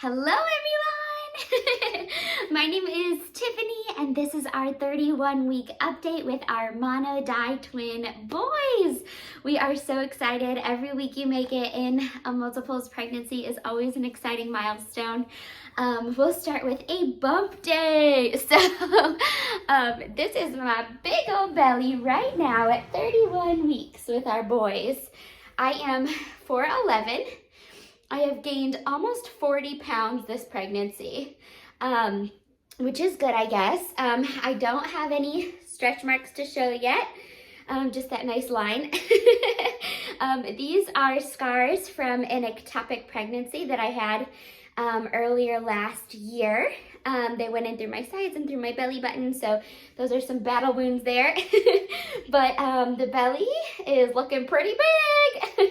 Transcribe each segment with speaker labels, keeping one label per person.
Speaker 1: Hello everyone! My name is Tiffany and this is our 31-week update with our mono-di twin boys. We are so excited. Every week you make it in a multiples pregnancy is always an exciting milestone. We'll start with a bump day. So this is my big old belly right now at 31 weeks with our boys. I am 4'11". I have gained almost 40 pounds this pregnancy, which is good, I guess. I don't have any stretch marks to show yet, just that nice line. These are scars from an ectopic pregnancy that I had earlier last year. They went in through my sides and through my belly button, so those are some battle wounds there. But the belly is looking pretty big.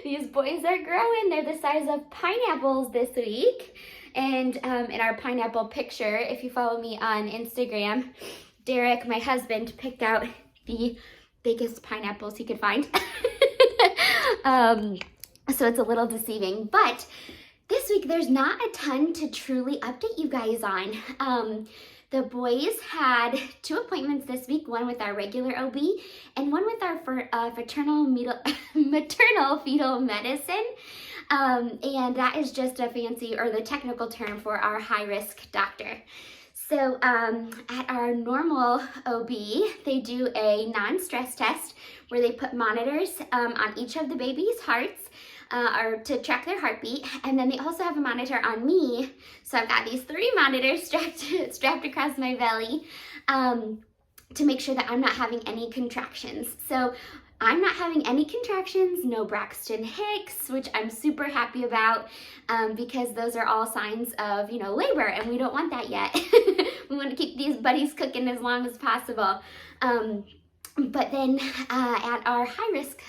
Speaker 1: These boys are growing. They're the size of pineapples this week. And in our pineapple picture, if you follow me on Instagram, Derek, my husband, picked out the biggest pineapples he could find. So it's a little deceiving, but this week, there's not a ton to truly update you guys on. The boys had 2 appointments this week, one with our regular OB and one with our maternal fetal medicine. And that is just a fancy, or the technical term for our high-risk doctor. So at our normal OB, they do a non-stress test where they put monitors on each of the baby's hearts or to track their heartbeat, and then they also have a monitor on me. So I've got these 3 monitors strapped across my belly to make sure that I'm not having any contractions. So I'm not having any contractions, no Braxton Hicks, which I'm super happy about because those are all signs of, labor, and we don't want that yet. We want to keep these buddies cooking as long as possible. But then at our high-risk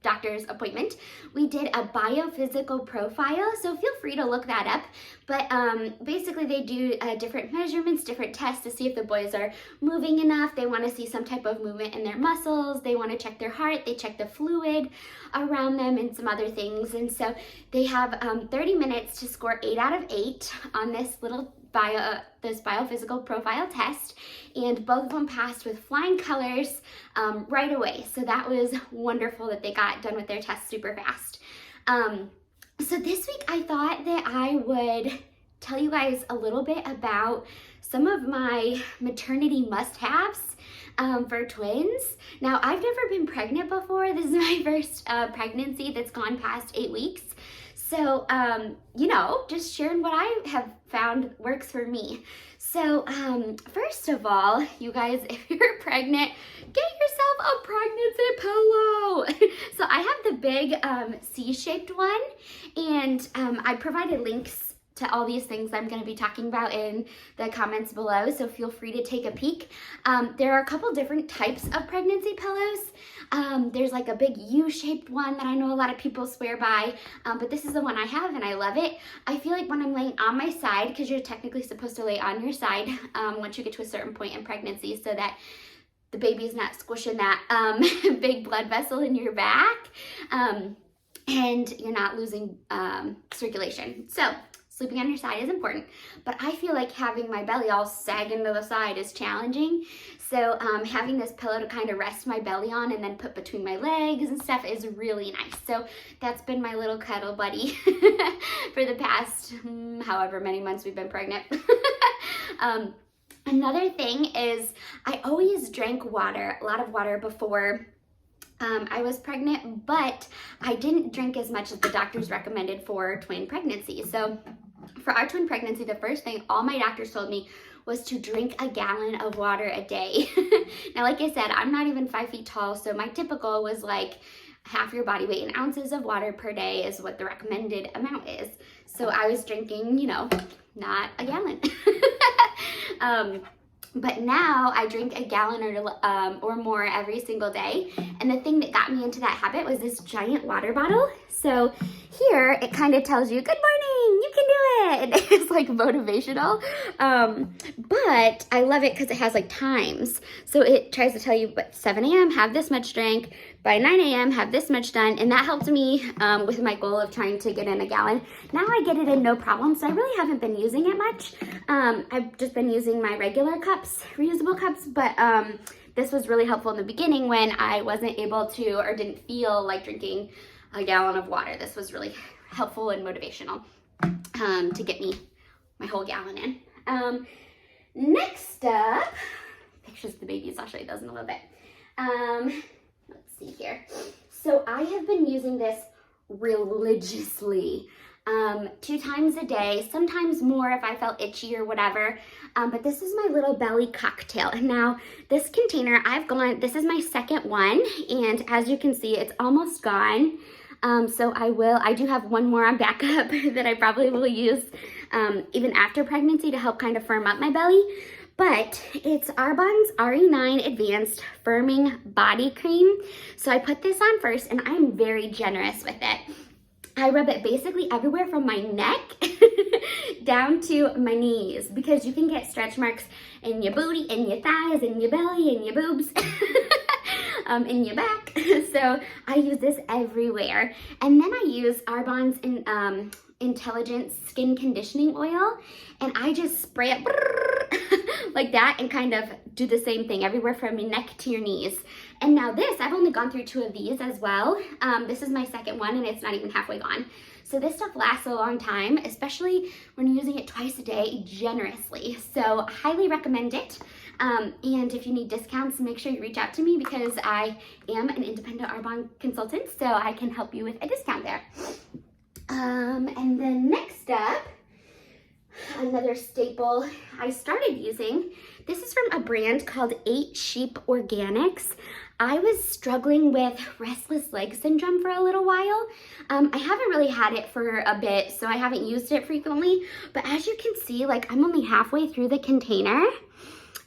Speaker 1: doctor's appointment, we did a biophysical profile, so feel free to look that up. But basically they do different measurements, different tests to see if the boys are moving enough. They want to see some type of movement in their muscles. They want to check their heart. They check the fluid around them and some other things. And so they have 30 minutes to score 8 out of 8 on this little this biophysical profile test, and both of them passed with flying colors right away. So that was wonderful that they got done with their test super fast. So this week I thought that I would tell you guys a little bit about some of my maternity must-haves for twins. Now, I've never been pregnant before. This is my first pregnancy that's gone past 8 weeks. So, just sharing what I have found works for me. So, first of all, you guys, if you're pregnant, get yourself a pregnancy pillow. So I have the big C-shaped one, and I provided links to all these things I'm going to be talking about in the comments below, so feel free to take a peek. There are a couple different types of pregnancy pillows. There's like a big U-shaped one that I know a lot of people swear by, but this is the one I have and I love it. I feel like when I'm laying on my side, because you're technically supposed to lay on your side once you get to a certain point in pregnancy so that the baby's not squishing that big blood vessel in your back, and you're not losing circulation. So sleeping on your side is important, but I feel like having my belly all sagging to the side is challenging. So having this pillow to kind of rest my belly on and then put between my legs and stuff is really nice. So that's been my little cuddle buddy for the past however many months we've been pregnant. Another thing is I always drank water, a lot of water before I was pregnant, but I didn't drink as much as the doctors recommended for twin pregnancy. So for our twin pregnancy, the first thing all my doctors told me was to drink a gallon of water a day. Now, like I said, I'm not even 5 feet tall, so my typical was like half your body weight in ounces of water per day is what the recommended amount is. So I was drinking, not a gallon. But now I drink a gallon or more every single day. And the thing that got me into that habit was this giant water bottle. So here it kind of tells you, good morning, you can do and it's like motivational. But I love it because it has like times. So it tries to tell you, but 7 a.m. have this much drank, by 9 a.m. have this much done, and that helped me with my goal of trying to get in a gallon. Now I get it in no problem, so I really haven't been using it much. I've just been using my regular cups, reusable cups, but this was really helpful in the beginning when I wasn't able to or didn't feel like drinking a gallon of water. This was really helpful and motivational to get me my whole gallon in. Next up, pictures of the babies. I'll show you those in a little bit. Let's see here. So I have been using this religiously. 2 times a day, sometimes more if I felt itchy or whatever. But this is my little belly cocktail. And now this container, this is my second one. And as you can see, it's almost gone. So I do have one more on backup that I probably will use even after pregnancy to help kind of firm up my belly. But it's Arbonne's RE9 Advanced Firming Body Cream. So I put this on first, and I'm very generous with it. I rub it basically everywhere from my neck down to my knees, because you can get stretch marks in your booty, in your thighs, in your belly, in your boobs, in your back. So I use this everywhere. And then I use Arbonne's Intelligent Skin Conditioning Oil, and I just spray it like that and kind of do the same thing everywhere from your neck to your knees. And now this, I've only gone through 2 of these as well. This is my second one, and it's not even halfway gone. So this stuff lasts a long time, especially when you're using it twice a day generously. So highly recommend it. And if you need discounts, make sure you reach out to me, because I am an independent Arbonne consultant, so I can help you with a discount there. And then next up, another staple I started using. This is from a brand called 8 Sheep Organics. I was struggling with restless leg syndrome for a little while. I haven't really had it for a bit, so I haven't used it frequently. But as you can see, like, I'm only halfway through the container.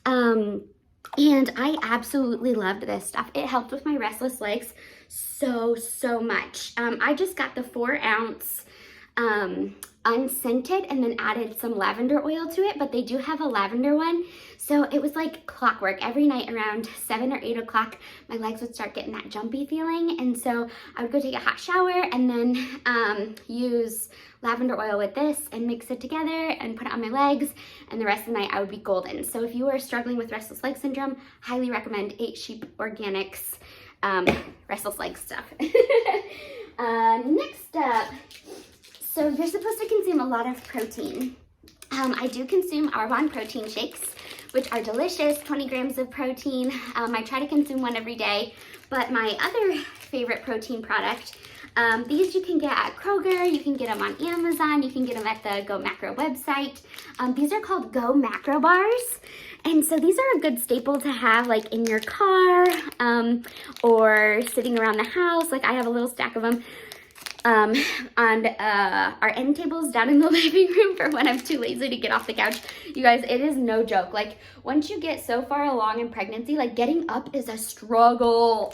Speaker 1: And I absolutely loved this stuff. It helped with my restless legs so much. I just got the 4-ounce unscented and then added some lavender oil to it, but they do have a lavender one. So it was like clockwork. Every night around 7 or 8 o'clock, my legs would start getting that jumpy feeling. And so I would go take a hot shower and then use lavender oil with this and mix it together and put it on my legs. And the rest of the night I would be golden. So if you are struggling with restless leg syndrome, highly recommend 8 Sheep Organics restless leg stuff. Next up, so you're supposed to consume a lot of protein. I do consume Arbonne protein shakes, which are delicious, 20 grams of protein. I try to consume one every day, but my other favorite protein product, these you can get at Kroger, you can get them on Amazon, you can get them at the Go Macro website. These are called Go Macro bars. And so these are a good staple to have like in your car or sitting around the house. Like I have a little stack of them on our end tables down in the living room for when I'm too lazy to get off the couch. You guys, it is no joke. Like once you get so far along in pregnancy, like getting up is a struggle.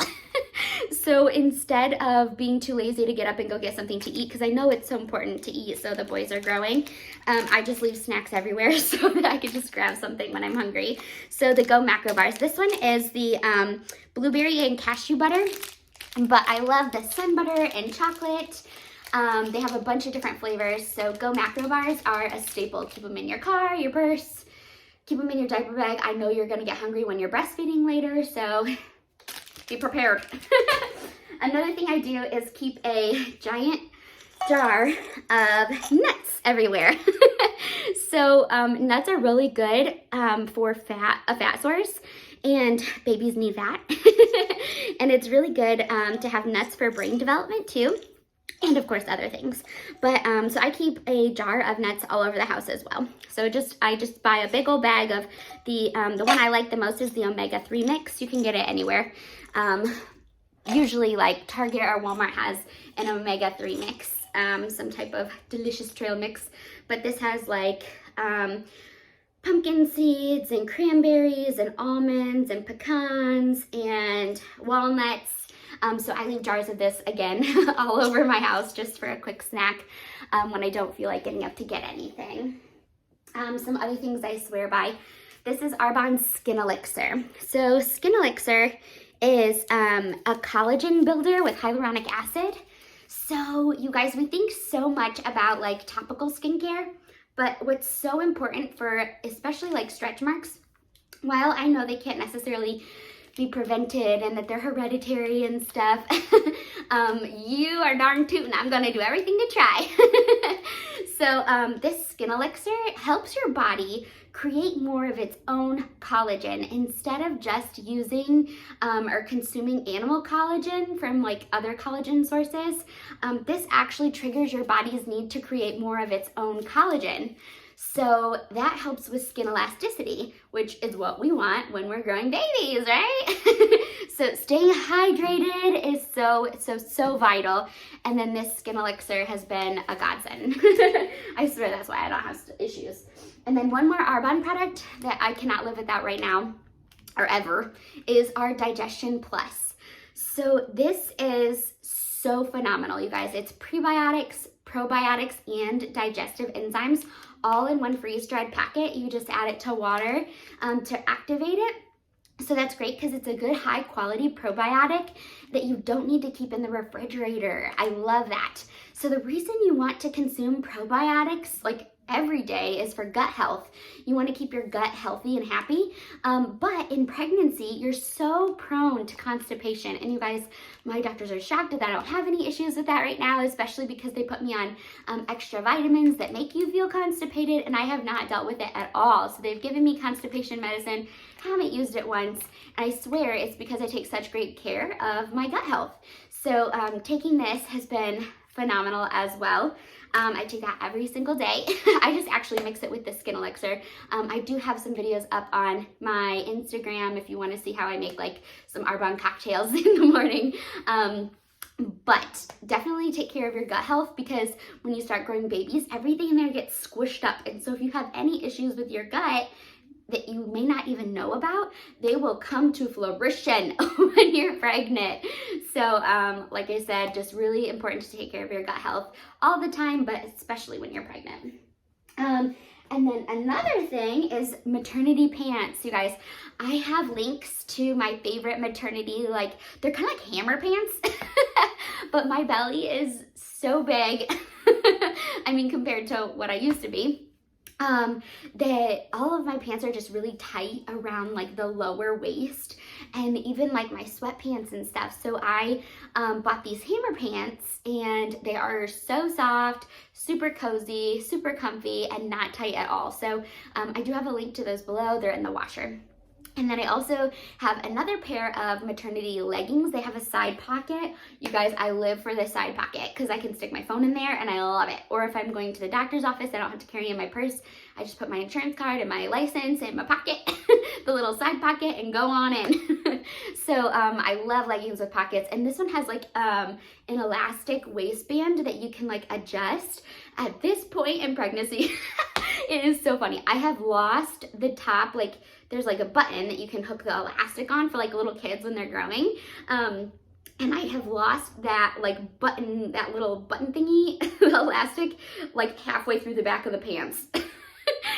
Speaker 1: So instead of being too lazy to get up and go get something to eat, because I know it's so important to eat so the boys are growing, I just leave snacks everywhere so that I can just grab something when I'm hungry. So the Go Macro bars. This one is the blueberry and cashew butter, but I love the sun butter and chocolate. They have a bunch of different flavors. So Go Macro bars are a staple. Keep them in your car, your purse, keep them in your diaper bag. I know you're gonna get hungry when you're breastfeeding later, so be prepared. Another thing I do is keep a giant jar of nuts everywhere. So nuts are really good for a fat source, and babies need fat. And it's really good to have nuts for brain development too, and of course other things. But so I keep a jar of nuts all over the house as well. So I just buy a big old bag of the one I like the most is the omega-3 mix. You can get it anywhere. Usually like Target or Walmart has an omega-3 mix, some type of delicious trail mix, but this has like pumpkin seeds and cranberries and almonds and pecans and walnuts. So I leave jars of this, again, all over my house just for a quick snack when I don't feel like getting up to get anything. Some other things I swear by. This is Arbonne's Skin Elixir. So Skin Elixir is a collagen builder with hyaluronic acid. So you guys, we think so much about like topical skincare, but what's so important for especially like stretch marks, while I know they can't necessarily be prevented and that they're hereditary and stuff, you are darn tootin'. I'm gonna do everything to try. So this Skin Elixir helps your body create more of its own collagen instead of just using or consuming animal collagen from like other collagen sources. This actually triggers your body's need to create more of its own collagen. So that helps with skin elasticity, which is what we want when we're growing babies, right? So staying hydrated is so vital. And then this Skin Elixir has been a godsend. I swear that's why I don't have issues. And then one more Arbonne product that I cannot live without right now, or ever, is our Digestion Plus. So this is so phenomenal, you guys. It's prebiotics, probiotics, and digestive enzymes all in one freeze-dried packet. You just add it to water to activate it. So that's great because it's a good high quality probiotic that you don't need to keep in the refrigerator. I love that. So the reason you want to consume probiotics like every day is for gut health. You want to keep your gut healthy and happy. But in pregnancy, you're so prone to constipation. And you guys, my doctors are shocked that I don't have any issues with that right now, especially because they put me on extra vitamins that make you feel constipated, and I have not dealt with it at all. So they've given me constipation medicine, haven't used it once, and I swear it's because I take such great care of my gut health. So taking this has been phenomenal as well. I take that every single day. I just actually mix it with the Skin Elixir. I do have some videos up on my Instagram if you want to see how I make like some Arbonne cocktails in the morning. But definitely take care of your gut health, because when you start growing babies, everything in there gets squished up. And so if you have any issues with your gut that you may not even know about, they will come to fruition when you're pregnant. So like I said, just really important to take care of your gut health all the time, but especially when you're pregnant. And then another thing is maternity pants. You guys, I have links to my favorite maternity, like they're kind of like hammer pants, but my belly is so big. I mean, compared to what I used to be. That all of my pants are just really tight around like the lower waist, and even like my sweatpants and stuff. So I bought these hammer pants, and they are so soft, super cozy, super comfy, and not tight at all. So I do have a link to those below. They're in the washer. And then I also have another pair of maternity leggings. They have a side pocket. You guys, I live for this side pocket because I can stick my phone in there and I love it. Or if I'm going to the doctor's office, I don't have to carry in my purse. I just put my insurance card and my license in my pocket, the little side pocket, and go on in. So I love leggings with pockets. And this one has like an elastic waistband that you can like adjust. At this point in pregnancy, it is so funny. I have lost the top, like there's like a button that you can hook the elastic on for like little kids when they're growing. And I have lost that like button, that little button thingy, the elastic, like halfway through the back of the pants.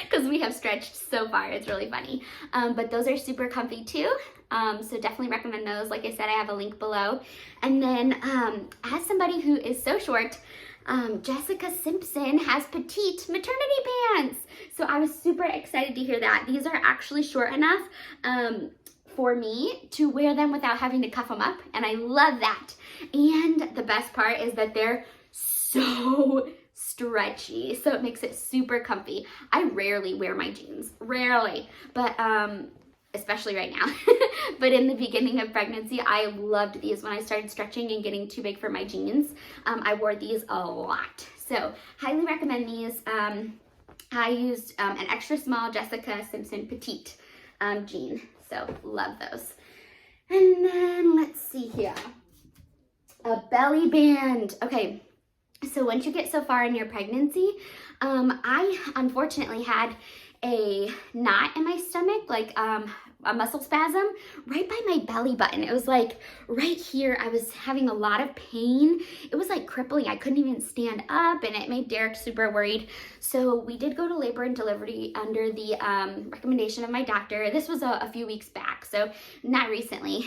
Speaker 1: Because we have stretched so far. It's really funny. But those are super comfy too. So definitely recommend those. Like I said, I have a link below. And then as somebody who is so short, Jessica Simpson has petite maternity pants. So I was super excited to hear that. These are actually short enough for me to wear them without having to cuff them up. And I love that. And the best part is that they're so stretchy, so it makes it super comfy. I rarely wear my jeans, rarely, but especially right now. But in the beginning of pregnancy, I loved these. When I started stretching and getting too big for my jeans, I wore these a lot. So highly recommend these. I used an extra small Jessica Simpson petite jean, so love those. And then let's see here, a belly band. Okay. So once you get so far in your pregnancy, I unfortunately had a knot in my stomach, like a muscle spasm right by my belly button. It was like right here. I was having a lot of pain. It was like crippling. I couldn't even stand up, and it made Derek super worried. So we did go to labor and delivery under the recommendation of my doctor. This was a few weeks back, so not recently.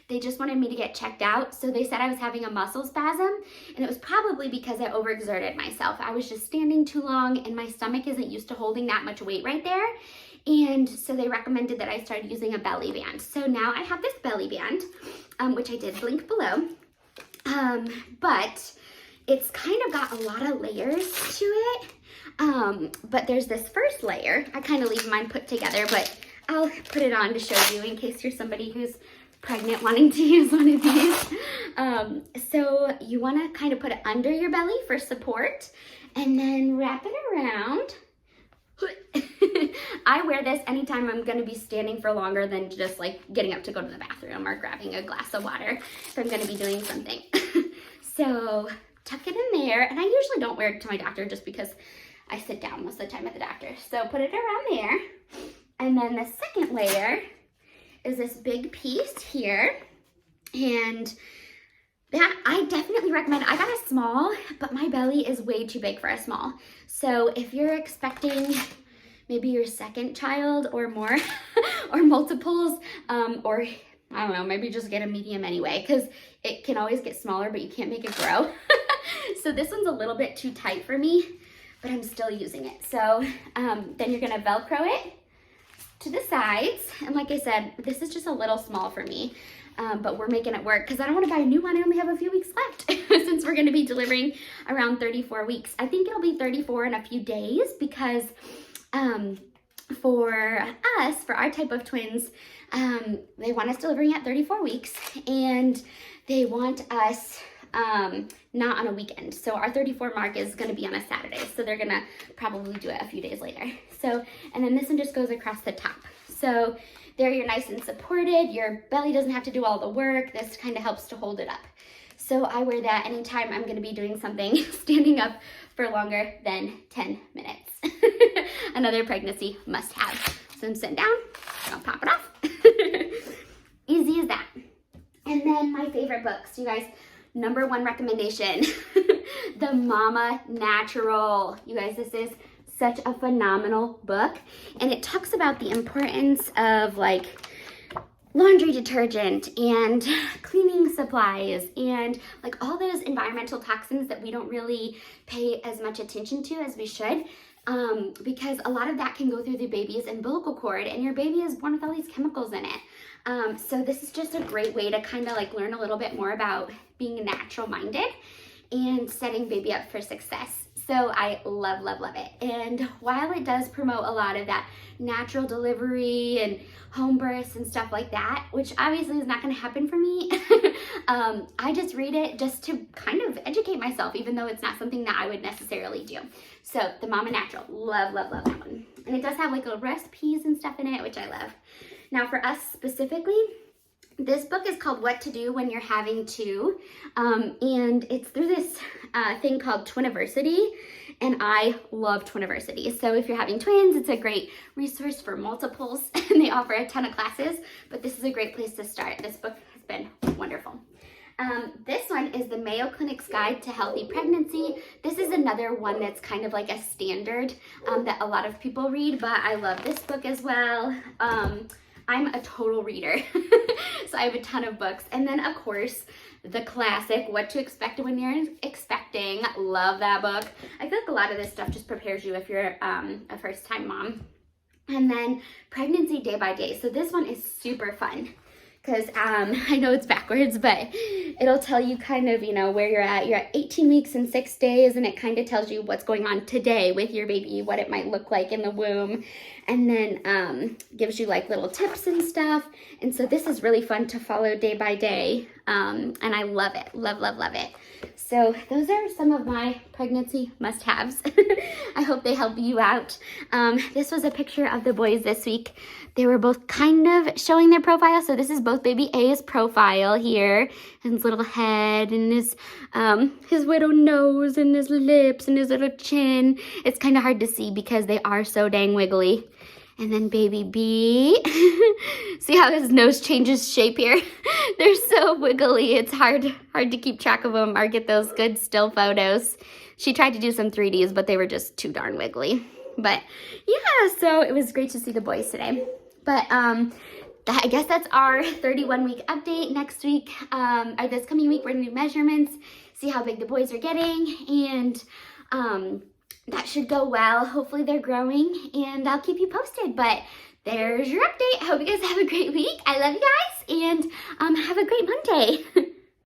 Speaker 1: They just wanted me to get checked out. So they said I was having a muscle spasm, and it was probably because I overexerted myself. I was just standing too long, and my stomach isn't used to holding that much weight right there. And so they recommended that I start using a belly band. So now I have this belly band, which I did link below. But it's kind of got a lot of layers to it. But there's this first layer. I kind of leave mine put together, but I'll put it on to show you in case you're somebody who's pregnant wanting to use one of these. So you want to kind of put it under your belly for support, and then wrap it around. I wear this anytime I'm going to be standing for longer than just like getting up to go to the bathroom or grabbing a glass of water if I'm going to be doing something. So tuck it in there, and I usually don't wear it to my doctor just because I sit down most of the time at the doctor. So put it around there, and then the second layer is this big piece here, and that I definitely recommend. I got a small, but my belly is way too big for a small. So if you're expecting maybe your second child or more, or multiples, or I don't know, maybe just get a medium anyway, because it can always get smaller, but you can't make it grow. So this one's a little bit too tight for me, but I'm still using it. So then you're gonna Velcro it to the sides. And like I said, this is just a little small for me. But we're making it work because I don't want to buy a new one. I only have a few weeks left since we're going to be delivering around 34 weeks. I think it'll be 34 in a few days because for us, for our type of twins, they want us delivering at 34 weeks, and they want us not on a weekend. So our 34 mark is going to be on a Saturday. So they're going to probably do it a few days later. So, and then this one just goes across the top. So there you're nice and supported. Your belly doesn't have to do all the work. This kind of helps to hold it up. So I wear that anytime I'm going to be doing something standing up for longer than 10 minutes. Another pregnancy must have. So I'm sitting down, I'll pop it off. Easy as that. And then my favorite books, you guys, #1 recommendation, The Mama Natural. You guys, this is such a phenomenal book, and it talks about the importance of like laundry detergent and cleaning supplies and like all those environmental toxins that we don't really pay as much attention to as we should, because a lot of that can go through the baby's umbilical cord, and your baby is born with all these chemicals in it. So this is just a great way to kind of like learn a little bit more about being natural minded and setting baby up for success. So I love, love, love it. And while it does promote a lot of that natural delivery and home births and stuff like that, which obviously is not going to happen for me, I just read it just to kind of educate myself, even though it's not something that I would necessarily do. So The Mama Natural, love, love, love that one. And it does have like little recipes and stuff in it, which I love. Now for us specifically, this book is called What to Do When You're Having Two, and it's through this thing called Twiniversity, and I love Twiniversity. So if you're having twins, it's a great resource for multiples, and they offer a ton of classes, but this is a great place to start. This book has been wonderful. This one is the Mayo Clinic's Guide to Healthy Pregnancy. This is another one that's kind of like a standard that a lot of people read, but I love this book as well. I'm a total reader, so I have a ton of books. And then, of course, the classic, What to Expect When You're Expecting. Love that book. I feel like a lot of this stuff just prepares you if you're a first-time mom. And then Pregnancy Day by Day. So this one is super fun because I know it's backwards, but it'll tell you kind of, you know, where you're at. You're at 18 weeks and 6 days, and it kind of tells you what's going on today with your baby, what it might look like in the womb, and then gives you like little tips and stuff. And so this is really fun to follow day by day, and I love it. Love, love, love it. So those are some of my pregnancy must-haves. I hope they help you out. This was a picture of the boys this week. They were both kind of showing their profile. So this is both baby A's profile here, and his little head and his little nose and his lips and his little chin. It's kind of hard to see because they are so dang wiggly. And then baby B. See how his nose changes shape here? They're so wiggly. It's hard to keep track of them or get those good still photos. She tried to do some 3Ds, but they were just too darn wiggly. But yeah, so it was great to see the boys today. But I guess that's our 31-week update. Next week, or this coming week, we're gonna do measurements, see how big the boys are getting, and that should go well. Hopefully they're growing, and I'll keep you posted. But there's your update. I hope you guys have a great week. I love you guys, and have a great Monday.